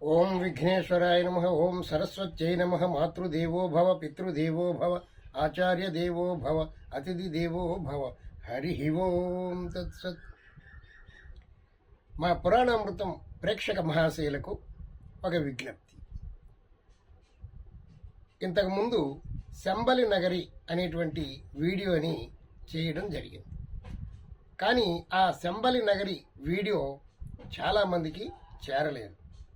ఓం విఘ్నేశ్వరాయ నమః. ఓం సరస్వత్యై నమః. మాతృదేవో భవ, పితృదేవో భవ, ఆచార్య దేవో భవ, అతిథి దేవో భవ. హరి ఓం తత్సత్. మా పురాణామృతం ప్రేక్షక మహాశయులకు ఒక విజ్ఞప్తి. ఇంతకుముందు శంబలి నగరి అనేటువంటి వీడియోని చేయడం జరిగింది. కానీ ఆ శంబలి నగరి వీడియో చాలామందికి చేరలేదు.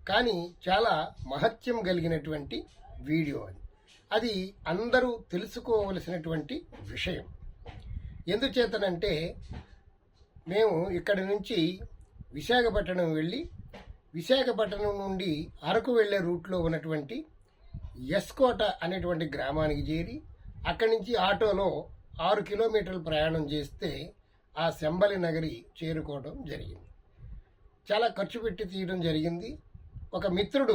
కానీ చాలా మహత్యం కలిగినటువంటి వీడియో అది అందరూ తెలుసుకోవలసినటువంటి విషయం. ఎందుచేతనంటే మేము ఇక్కడి నుంచి విశాఖపట్నం వెళ్ళి విశాఖపట్నం నుండి అరకు వెళ్లే రూట్లో ఉన్నటువంటి ఎస్కోట అనేటువంటి గ్రామానికి చేరి అక్కడి నుంచి ఆటోలో 6 కిలోమీటర్లు ప్రయాణం చేస్తే ఆ శంబలి నగరి చేరుకోవడం జరిగింది. చాలా ఖర్చు పెట్టి తీయడం జరిగింది. ఒక మిత్రుడు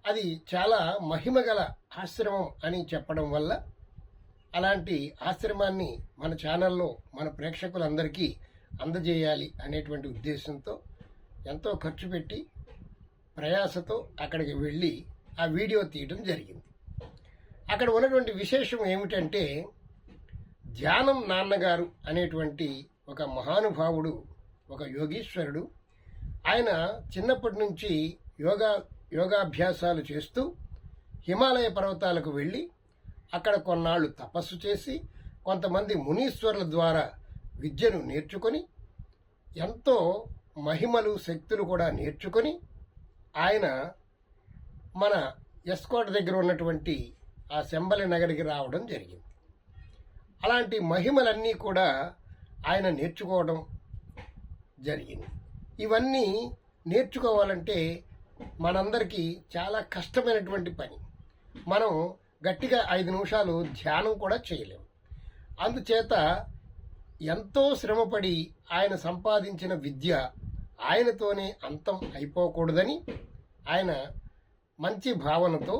అది చాలా మహిమగల ఆశ్రమం అని చెప్పడం వల్ల అలాంటి ఆశ్రమాన్ని మన ఛానల్లో మన ప్రేక్షకులందరికీ అందజేయాలి అనేటువంటి ఉద్దేశంతో ఎంతో ఖర్చు పెట్టి ప్రయాసతో అక్కడికి వెళ్ళి ఆ వీడియో తీయడం జరిగింది. అక్కడ ఉన్నటువంటి విశేషం ఏమిటంటే ధ్యానం నాన్నగారు అనేటువంటి ఒక మహానుభావుడు, ఒక యోగీశ్వరుడు. ఆయన చిన్నప్పటి నుంచి యోగాభ్యాసాలు చేస్తూ హిమాలయ పర్వతాలకు వెళ్ళి అక్కడ కొన్నాళ్ళు తపస్సు చేసి కొంతమంది మునీశ్వరుల ద్వారా విద్యను నేర్చుకొని ఎంతో మహిమలు శక్తులు కూడా నేర్చుకొని ఆయన మన ఎస్కోట దగ్గర ఉన్నటువంటి ఆ శంబలి నగరికి రావడం జరిగింది. అలాంటి మహిమలన్నీ కూడా ఆయన నేర్చుకోవడం జరిగింది. ఇవన్నీ నేర్చుకోవాలంటే మనందరికీ చాలా కష్టమైనటువంటి పని. మనం గట్టిగా 5 నిమిషాలు ధ్యానం కూడా చేయలేము. అందుచేత ఎంతో శ్రమపడి ఆయన సంపాదించిన విద్య ఆయనతోనే అంతం అయిపోకూడదని ఆయన మంచి భావనతో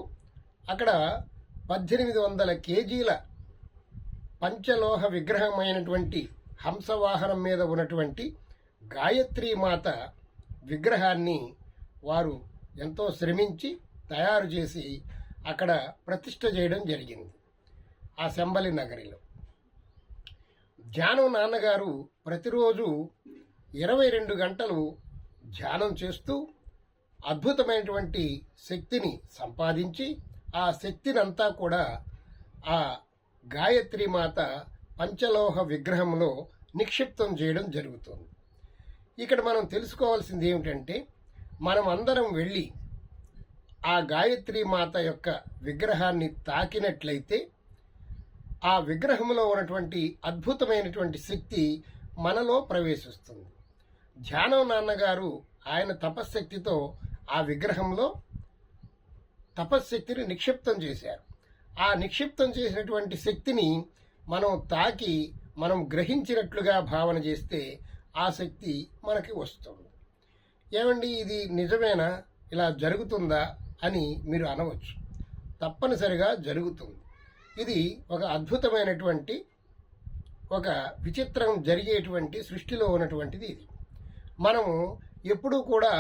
అక్కడ 1800 కేజీల పంచలోహ విగ్రహమైనటువంటి హంసవాహనం మీద ఉన్నటువంటి గాయత్రీమాత విగ్రహాన్ని వారు ఎంతో శ్రమించి తయారు చేసి అక్కడ ప్రతిష్ఠ చేయడం జరిగింది ఆ శంబలి నగరిలో. ధ్యానం నాన్నగారు ప్రతిరోజు 22 గంటలు ధ్యానం చేస్తూ అద్భుతమైనటువంటి శక్తిని సంపాదించి ఆ శక్తినంతా కూడా ఆ గాయత్రీమాత పంచలోహ విగ్రహంలో నిక్షిప్తం చేయడం జరుగుతుంది. ఇక్కడ మనం తెలుసుకోవాల్సింది ఏమిటంటే మనం అందరం వెళ్ళి ఆ గాయత్రి మాత యొక్క విగ్రహాన్ని తాకినట్లయితే ఆ విగ్రహంలో ఉన్నటువంటి అద్భుతమైనటువంటి శక్తి మనలో ప్రవేశిస్తుంది. ధ్యానం నాన్నగారు ఆయన తపశ్శక్తితో ఆ విగ్రహంలో తపశ్శక్తిని నిక్షిప్తం చేశారు. ఆ నిక్షిప్తం చేసినటువంటి శక్తిని మనం తాకి మనం గ్రహించినట్లుగా భావన చేస్తే ఆ శక్తి మనకి వస్తుంది. ఏమండి ఇది నిజమేనా, ఇలా జరుగుతుందా అని మీరు అనవచ్చు. తప్పనిసరిగా జరుగుతుంది. ఇది ఒక అద్భుతమైనటువంటి ఒక విచిత్రం జరిగేటువంటి సృష్టిలో ఉన్నటువంటిది. ఇది మనము ఎప్పుడూ కూడా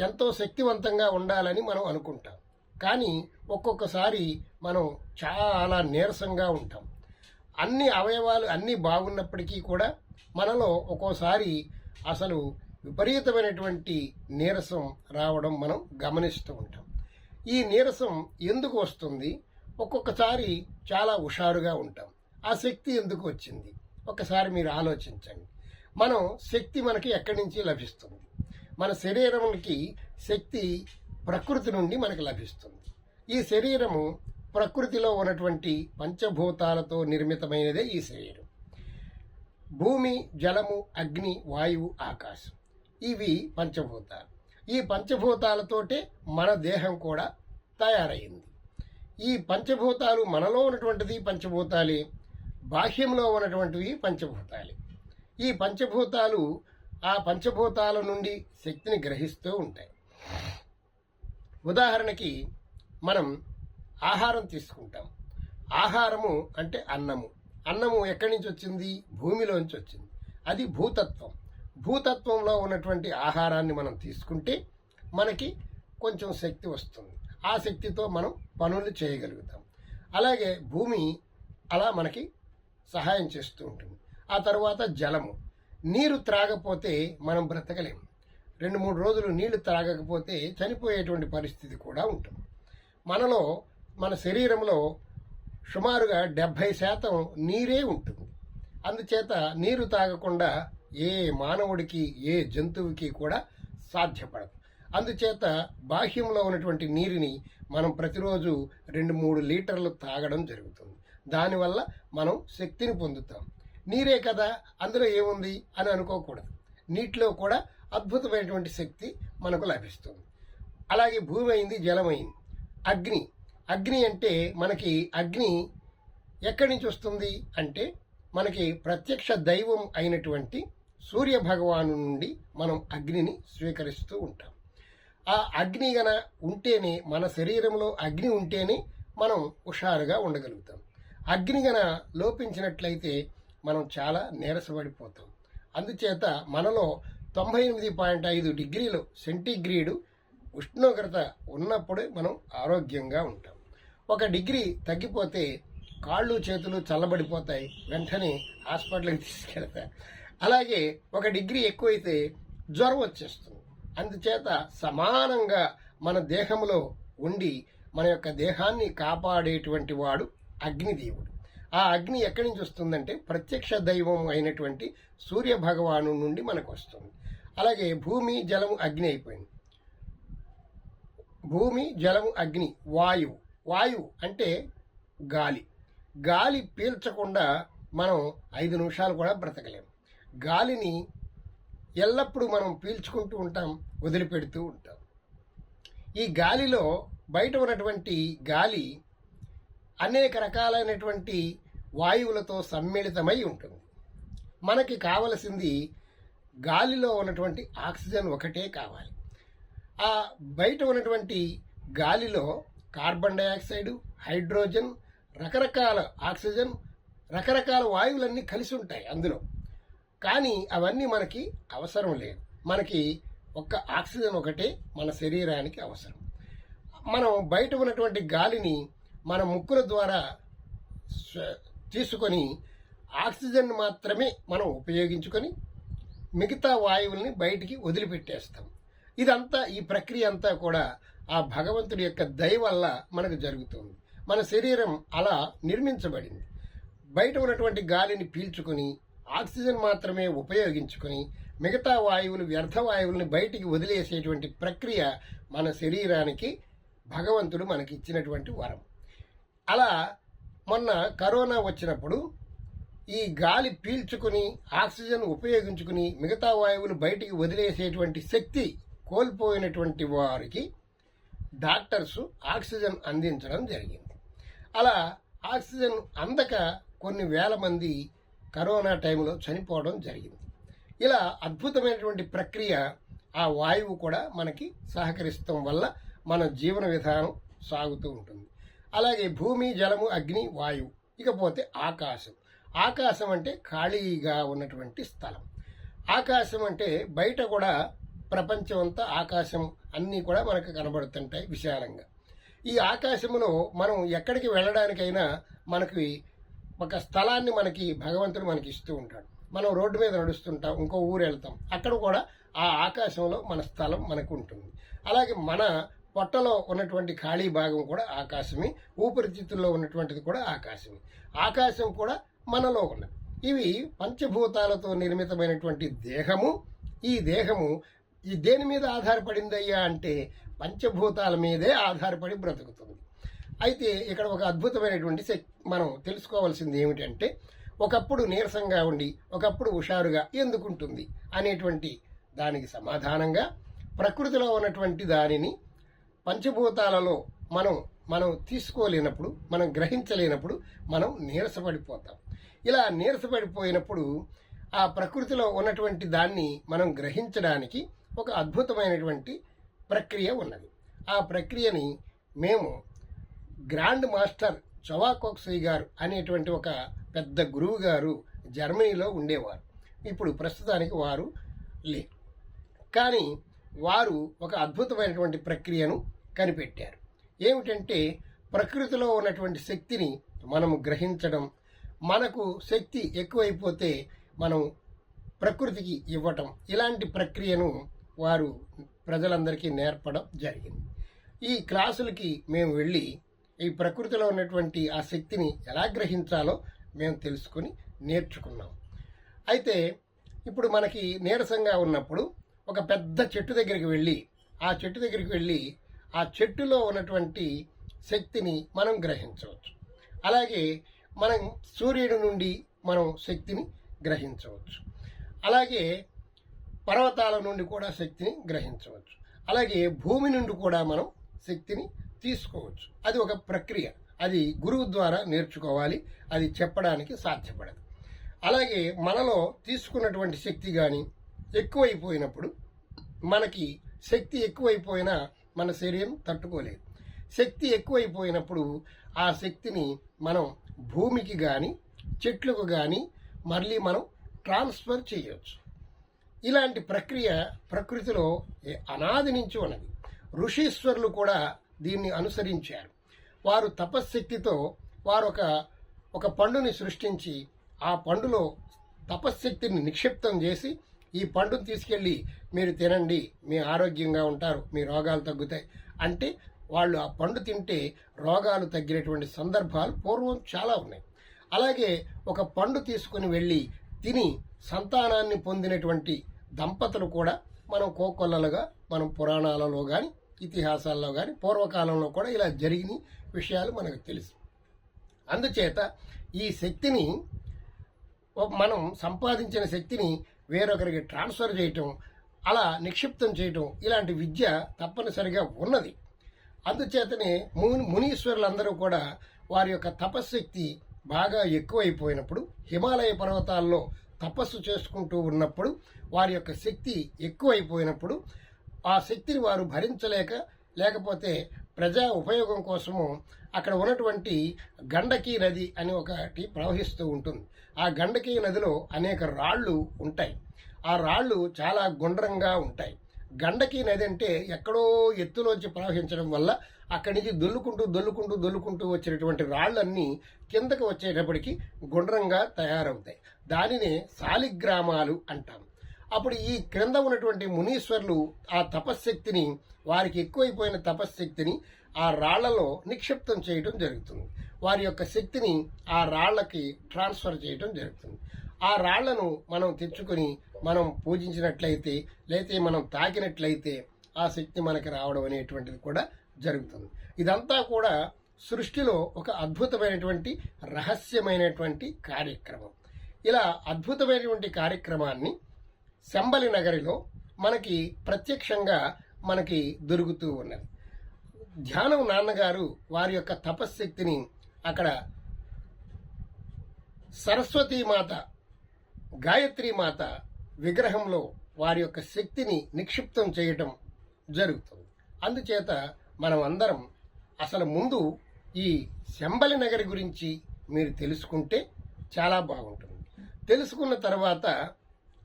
ఎంతో శక్తివంతంగా ఉండాలని మనం అనుకుంటాం. కానీ ఒక్కొక్కసారి మనం చాలా నీరసంగా ఉంటాం. అన్ని అవయవాలు అన్నీ బాగున్నప్పటికీ కూడా మనలో ఒక్కోసారి అసలు విపరీతమైనటువంటి నీరసం రావడం మనం గమనిస్తూ ఉంటాం. ఈ నీరసం ఎందుకు వస్తుంది? ఒక్కొక్కసారి చాలా హుషారుగా ఉంటాం. ఆ శక్తి ఎందుకు వచ్చింది? ఒకసారి మీరు ఆలోచించండి. శక్తి మనకి ఎక్కడి నుంచి లభిస్తుంది? మన శరీరానికి శక్తి ప్రకృతి నుండి మనకు లభిస్తుంది. ఈ శరీరము ప్రకృతిలో ఉన్నటువంటి పంచభూతాలతో నిర్మితమైనదే ఈ శరీరం. భూమి, జలము, అగ్ని, వాయువు, ఆకాశం ఇవి పంచభూతాలు. ఈ పంచభూతాలతోటే మన దేహం కూడా తయారైంది. ఈ పంచభూతాలు మనలో ఉన్నటువంటిది పంచభూతాలే, బాహ్యంలో ఉన్నటువంటివి పంచభూతాలే. ఈ పంచభూతాలు ఆ పంచభూతాల నుండి శక్తిని గ్రహిస్తూ ఉంటాయి. ఉదాహరణకి మనం ఆహారం తీసుకుంటాం. ఆహారము అంటే అన్నము. అన్నము ఎక్కడి నుంచి వచ్చింది? భూమిలోంచి వచ్చింది. అది భూతత్వం. భూతత్వంలో ఉన్నటువంటి ఆహారాన్ని మనం తీసుకుంటే మనకి కొంచెం శక్తి వస్తుంది. ఆ శక్తితో మనం పనులు చేయగలుగుతాం. అలాగే భూమి అలా మనకి సహాయం చేస్తూ ఉంటుంది. ఆ తర్వాత జలము, నీరు త్రాగపోతే మనం బ్రతకలేము. 2-3 రోజులు నీళ్లు త్రాగకపోతే చనిపోయేటువంటి పరిస్థితి కూడా ఉంటుంది. మనలో మన శరీరంలో సుమారుగా 70% నీరే ఉంటుంది. అందుచేత నీరు తాగకుండా ఏ మానవుడికి ఏ జంతువుకి కూడా సాధ్యపడదు. అందుచేత బాహ్యంలో ఉన్నటువంటి నీరుని మనం ప్రతిరోజు 2-3 లీటర్లు తాగడం జరుగుతుంది. దానివల్ల మనం శక్తిని పొందుతాం. నీరే కదా, అందులో ఏముంది అని అనుకోకూడదు. నీటిలో కూడా అద్భుతమైనటువంటి శక్తి మనకు లభిస్తుంది. అలాగే భూమి అయింది, జలమైంది. అగ్ని, అగ్ని అంటే మనకి అగ్ని ఎక్కడి నుంచి వస్తుంది అంటే మనకి ప్రత్యక్ష దైవం అయినటువంటి సూర్య భగవాను నుండి మనం అగ్నిని స్వీకరిస్తూ ఉంటాం. ఆ అగ్ని గన ఉంటేనే, మన శరీరంలో అగ్ని ఉంటేనే మనం హుషారుగా ఉండగలుగుతాం. అగ్ని గన లోపించినట్లయితే మనం చాలా నీరసపడిపోతాం. అందుచేత మనలో 98.5 డిగ్రీలు సెంటీగ్రేడు ఉష్ణోగ్రత ఉన్నప్పుడే మనం ఆరోగ్యంగా ఉంటాం. 1 డిగ్రీ తగ్గిపోతే కాళ్ళు చేతులు చల్లబడిపోతాయి, వెంటనే హాస్పిటల్కి తీసుకెళ్తారు. అలాగే 1 డిగ్రీ ఎక్కువైతే జ్వరం వచ్చేస్తుంది. అందుచేత సమానంగా మన దేహంలో ఉండి మన యొక్క దేహాన్ని కాపాడేటువంటి వాడు అగ్నిదేవుడు. ఆ అగ్ని ఎక్కడి నుంచి వస్తుందంటే ప్రత్యక్ష దైవం అయినటువంటి సూర్య భగవాను నుండి మనకు వస్తుంది. అలాగే భూమి, జలము, అగ్ని అయిపోయింది. భూమి, జలము, అగ్ని, వాయువు. వాయువు అంటే గాలి. గాలి పీల్చకుండా మనం 5 నిమిషాలు కూడా బ్రతకలేము. గాలిని ఎల్లప్పుడూ మనం పీల్చుకుంటూ ఉంటాం, వదిలిపెడుతూ ఉంటాం. ఈ గాలిలో బయట ఉన్నటువంటి గాలి అనేక రకాలైనటువంటి వాయువులతో సమ్మిళితమై ఉంటుంది. మనకి కావలసింది గాలిలో ఉన్నటువంటి ఆక్సిజన్ ఒకటే కావాలి. ఆ బయట ఉన్నటువంటి గాలిలో కార్బన్ డైఆక్సైడ్, హైడ్రోజన్, రకరకాల ఆక్సిజన్, రకరకాల వాయువులన్నీ కలిసి ఉంటాయి అందులో. కానీ అవన్నీ మనకి అవసరం లేదు. మనకి ఒక్క ఆక్సిజన్ ఒకటే మన శరీరానికి అవసరం. మనం బయట ఉన్నటువంటి గాలిని మన ముక్కుల ద్వారా తీసుకొని ఆక్సిజన్ మాత్రమే మనం ఉపయోగించుకొని మిగతా వాయువుల్ని బయటికి వదిలిపెట్టేస్తాం. ఇదంతా, ఈ ప్రక్రియ అంతా కూడా ఆ భగవంతుడి యొక్క దయ వల్ల మనకు జరుగుతుంది. మన శరీరం అలా నిర్మించబడింది. బయట ఉన్నటువంటి గాలిని పీల్చుకొని ఆక్సిజన్ మాత్రమే ఉపయోగించుకొని మిగతా వాయువులు, వ్యర్థ వాయువుల్ని బయటికి వదిలేసేటువంటి ప్రక్రియ మన శరీరానికి భగవంతుడు మనకి ఇచ్చినటువంటి వరం. అలా మొన్న కరోనా వచ్చినప్పుడు ఈ గాలి పీల్చుకుని ఆక్సిజన్ ఉపయోగించుకుని మిగతా వాయువులు బయటికి వదిలేసేటువంటి శక్తి కోల్పోయినటువంటి వారికి డాక్టర్స్ ఆక్సిజన్ అందించడం జరిగింది. అలా ఆక్సిజన్ అందక కొన్ని వేల మంది కరోనా టైంలో చనిపోవడం జరిగింది. ఇలా అద్భుతమైనటువంటి ప్రక్రియ ఆ వాయువు కూడా మనకి సహకరిస్తాం వల్ల మన జీవన విధానం సాగుతూ ఉంటుంది. అలాగే భూమి, జలము, అగ్ని, వాయువు. ఇకపోతే ఆకాశం. ఆకాశం అంటే ఖాళీగా ఉన్నటువంటి స్థలం. ఆకాశం అంటే బయట కూడా ప్రపంచం అంతా ఆకాశం అన్నీ కూడా మనకు కనబడుతుంటాయి విశాలంగా. ఈ ఆకాశంలో మనం ఎక్కడికి వెళ్ళడానికైనా మనకి ఒక స్థలాన్ని మనకి భగవంతుడు మనకి ఇస్తూ ఉంటాడు. మనం రోడ్డు మీద నడుస్తుంటాం, ఇంకో ఊరు వెళ్తాం, అక్కడ కూడా ఆ ఆకాశంలో మన స్థలం మనకు ఉంటుంది. అలాగే మన పొట్టలో ఉన్నటువంటి ఖాళీ భాగం కూడా ఆకాశమే, ఊపిరితిత్తుల్లో ఉన్నటువంటిది కూడా ఆకాశమే. ఆకాశం కూడా మనలో ఉన్నది. ఇవి పంచభూతాలతో నిర్మితమైనటువంటి దేహము. ఈ దేహము ఈ దేని మీద ఆధారపడిందయ్యా అంటే పంచభూతాల మీదే ఆధారపడి బ్రతుకుతుంది. అయితే ఇక్కడ ఒక అద్భుతమైనటువంటి మనం తెలుసుకోవాల్సింది ఏమిటంటే, ఒకప్పుడు నీరసంగా ఉండి ఒకప్పుడు హుషారుగా ఎందుకుంటుంది అనేటువంటి దానికి సమాధానంగా ప్రకృతిలో ఉన్నటువంటి దానిని పంచభూతాలలో మనం తీసుకోలేనప్పుడు, మనం గ్రహించలేనప్పుడు మనం నీరసపడిపోతాం. ఇలా నీరసపడిపోయినప్పుడు ఆ ప్రకృతిలో ఉన్నటువంటి దాన్ని మనం గ్రహించడానికి ఒక అద్భుతమైనటువంటి ప్రక్రియ ఉన్నది. ఆ ప్రక్రియని మేము గ్రాండ్ మాస్టర్ చవాకోక్సీ గారు అనేటువంటి ఒక పెద్ద గురువు గారు జర్మనీలో ఉండేవారు. ఇప్పుడు ప్రస్తుతానికి వారు లేరు. కానీ వారు ఒక అద్భుతమైనటువంటి ప్రక్రియను కనిపెట్టారు. ఏమిటంటే ప్రకృతిలో ఉన్నటువంటి శక్తిని మనము గ్రహించడం, మనకు శక్తి ఎక్కువైపోతే మనం ప్రకృతికి ఇవ్వటం, ఇలాంటి ప్రక్రియను వారు ప్రజలందరికీ నేర్పడం జరిగింది. ఈ క్లాసులకి మేము వెళ్ళి ఈ ప్రకృతిలో ఉన్నటువంటి ఆ శక్తిని ఎలా గ్రహించాలో మేము తెలుసుకుని నేర్చుకున్నాం. అయితే ఇప్పుడు మనకి నీరసంగా ఉన్నప్పుడు ఒక పెద్ద చెట్టు దగ్గరికి వెళ్ళి ఆ చెట్టులో ఉన్నటువంటి శక్తిని మనం గ్రహించవచ్చు. అలాగే మనం సూర్యుడి నుండి మనం శక్తిని గ్రహించవచ్చు. అలాగే పర్వతాల నుండి కూడా శక్తిని గ్రహించవచ్చు. అలాగే భూమి నుండి కూడా మనం శక్తిని తీసుకోవచ్చు. అది ఒక ప్రక్రియ, అది గురువు ద్వారా నేర్చుకోవాలి, అది చెప్పడానికి సాధ్యపడదు. అలాగే మనలో తీసుకున్నటువంటి శక్తి కానీ ఎక్కువైపోయినప్పుడు, మనకి శక్తి ఎక్కువైపోయినా మన శరీరం తట్టుకోలేదు. శక్తి ఎక్కువైపోయినప్పుడు ఆ శక్తిని మనం భూమికి కానీ చెట్లకు కానీ మళ్ళీ మనం ట్రాన్స్ఫర్ చేయవచ్చు. ఇలాంటి ప్రక్రియ ప్రకృతిలో అనాది నుంచి ఉన్నది. ఋషీశ్వరులు కూడా దీన్ని అనుసరించారు. వారు తపశ్శక్తితో వారు ఒక పండుని సృష్టించి ఆ పండులో తపశ్శక్తిని నిక్షిప్తం చేసి ఈ పండును తీసుకెళ్ళి మీరు తినండి, మీ ఆరోగ్యంగా ఉంటారు, మీ రోగాలు తగ్గుతాయి అంటే వాళ్ళు ఆ పండు తింటే రోగాలు తగ్గినటువంటి సందర్భాలు పూర్వం చాలా ఉన్నాయి. అలాగే ఒక పండు తీసుకుని వెళ్ళి తిని సంతానాన్ని పొందినటువంటి దంపతులు కూడా మనం కోకొల్లలుగా మనం పురాణాలలో కానీ ఇతిహాసాల్లో కానీ పూర్వకాలంలో కూడా ఇలా జరిగిన విషయాలు మనకు తెలుసు. అందుచేత ఈ శక్తిని మనం సంపాదించిన శక్తిని వేరొకరికి ట్రాన్స్ఫర్ చేయటం, అలా నిక్షిప్తం చేయటం, ఇలాంటి విద్య తప్పనిసరిగా ఉన్నది. అందుచేతనే మునీశ్వరులందరూ కూడా వారి యొక్క తపశ్శక్తి బాగా ఎక్కువైపోయినప్పుడు, హిమాలయ పర్వతాల్లో తపస్సు చేసుకుంటూ ఉన్నప్పుడు వారి యొక్క శక్తి ఎక్కువైపోయినప్పుడు ఆ శక్తిని వారు లేకపోతే ప్రజా ఉపయోగం కోసము అక్కడ ఉన్నటువంటి గండకీ నది అని ఒకటి ప్రవహిస్తూ ఉంటుంది. ఆ గండకీ నదిలో అనేక రాళ్ళు ఉంటాయి. ఆ రాళ్ళు చాలా గుండ్రంగా ఉంటాయి. గండకీ నది అంటే ఎక్కడో ఎత్తులోంచి ప్రవహించడం వల్ల అక్కడి నుంచి దొల్లుకుంటూ వచ్చినటువంటి రాళ్ళన్నీ కిందకు వచ్చేటప్పటికి గుండ్రంగా తయారవుతాయి. దానినే శాలిగ్రామాలు అంటాం. అప్పుడు ఈ క్రింద ఉన్నటువంటి మునీశ్వరులు ఆ తపశ్శక్తిని, వారికి ఎక్కువైపోయిన తపశ్శక్తిని ఆ రాళ్లలో నిక్షిప్తం చేయడం జరుగుతుంది. వారి యొక్క శక్తిని ఆ రాళ్లకి ట్రాన్స్ఫర్ చేయడం జరుగుతుంది. ఆ రాళ్లను మనం తెచ్చుకొని మనం పూజించినట్లయితే, లేకపోతే మనం తాకినట్లయితే ఆ శక్తి మనకి రావడం అనేటువంటిది కూడా జరుగుతుంది. ఇదంతా కూడా సృష్టిలో ఒక అద్భుతమైనటువంటి రహస్యమైనటువంటి కార్యక్రమం. ఇలా అద్భుతమైనటువంటి కార్యక్రమాన్ని శంబలి నగరిలో మనకి ప్రత్యక్షంగా మనకి దొరుకుతూ ఉన్నది. ధ్యానం నాన్నగారు వారి యొక్క తపశ్శక్తిని అక్కడ సరస్వతీమాత, గాయత్రీమాత విగ్రహంలో వారి యొక్క శక్తిని నిక్షిప్తం చేయటం జరుగుతుంది. అందుచేత మనం అందరం అసలు ముందు ఈ శంబలి నగరి గురించి మీరు తెలుసుకుంటే చాలా బాగుంటుంది. తెలుసుకున్న తర్వాత,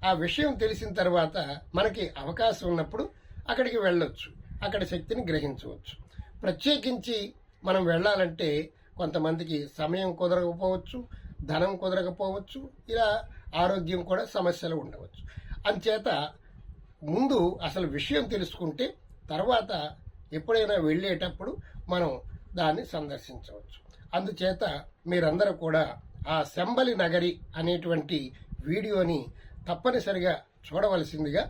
ఆ విషయం తెలిసిన తర్వాత మనకి అవకాశం ఉన్నప్పుడు అక్కడికి వెళ్ళొచ్చు, అక్కడ శక్తిని గ్రహించవచ్చు. ప్రత్యేకించి మనం వెళ్ళాలంటే కొంతమందికి సమయం కుదరకపోవచ్చు, ధనం కుదరకపోవచ్చు, ఇలా ఆరోగ్యం కూడా సమస్యలు ఉండవచ్చు. అందుచేత ముందు అసలు విషయం తెలుసుకుంటే తర్వాత ఎప్పుడైనా వెళ్ళేటప్పుడు మనం దాన్ని సందర్శించవచ్చు. అందుచేత మీరందరూ కూడా ఆ శంబలి నగరి అనేటువంటి వీడియోని తప్పనిసరిగా చూడవలసిందిగా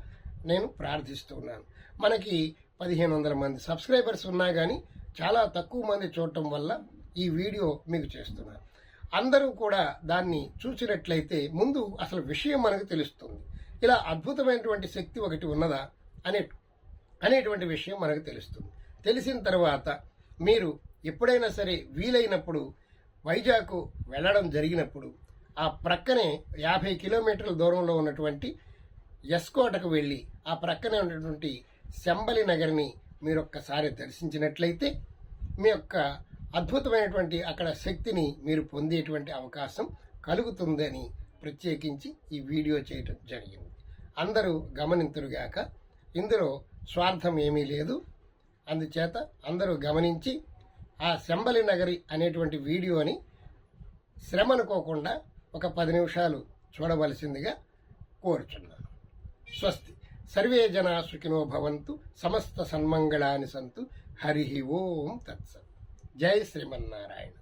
నేను ప్రార్థిస్తున్నాను. మనకి 1500 మంది సబ్స్క్రైబర్స్ ఉన్నా కానీ చాలా తక్కువ మంది చూడటం వల్ల ఈ వీడియో మీకు చేస్తున్నాను. అందరూ కూడా దాన్ని చూసినట్లయితే ముందు అసలు విషయం మనకు తెలుస్తుంది. ఇలా అద్భుతమైనటువంటి శక్తి ఒకటి ఉన్నదా అనేటువంటి విషయం మనకు తెలుస్తుంది. తెలిసిన తర్వాత మీరు ఎప్పుడైనా సరే వీలైనప్పుడు వైజాగ్ వెళ్ళడం జరిగినప్పుడు ఆ ప్రక్కనే 50 కిలోమీటర్ల దూరంలో ఉన్నటువంటి ఎస్కోటకు వెళ్ళి ఆ ప్రక్కనే ఉన్నటువంటి శంబలి నగరిని మీరు ఒక్కసారి దర్శించినట్లయితే మీ యొక్క అద్భుతమైనటువంటి అక్కడ శక్తిని మీరు పొందేటువంటి అవకాశం కలుగుతుందని ప్రత్యేకించి ఈ వీడియో చేయడం జరిగింది. అందరూ గమనింతురుగాక. ఇందులో స్వార్థం ఏమీ లేదు. అందుచేత అందరూ గమనించి ఆ శంబలి నగరి అనేటువంటి వీడియోని శ్రమ అనుకోకుండా ఒక 10 నిమిషాలు చూడవలసిందిగా కోరుచున్నాను. స్వస్తి. సర్వే జనా సుఖినో భవంతు. సమస్త సన్మంగళాని సంతు. హరి ఓం తత్సత్. జై శ్రీమన్నారాయణ.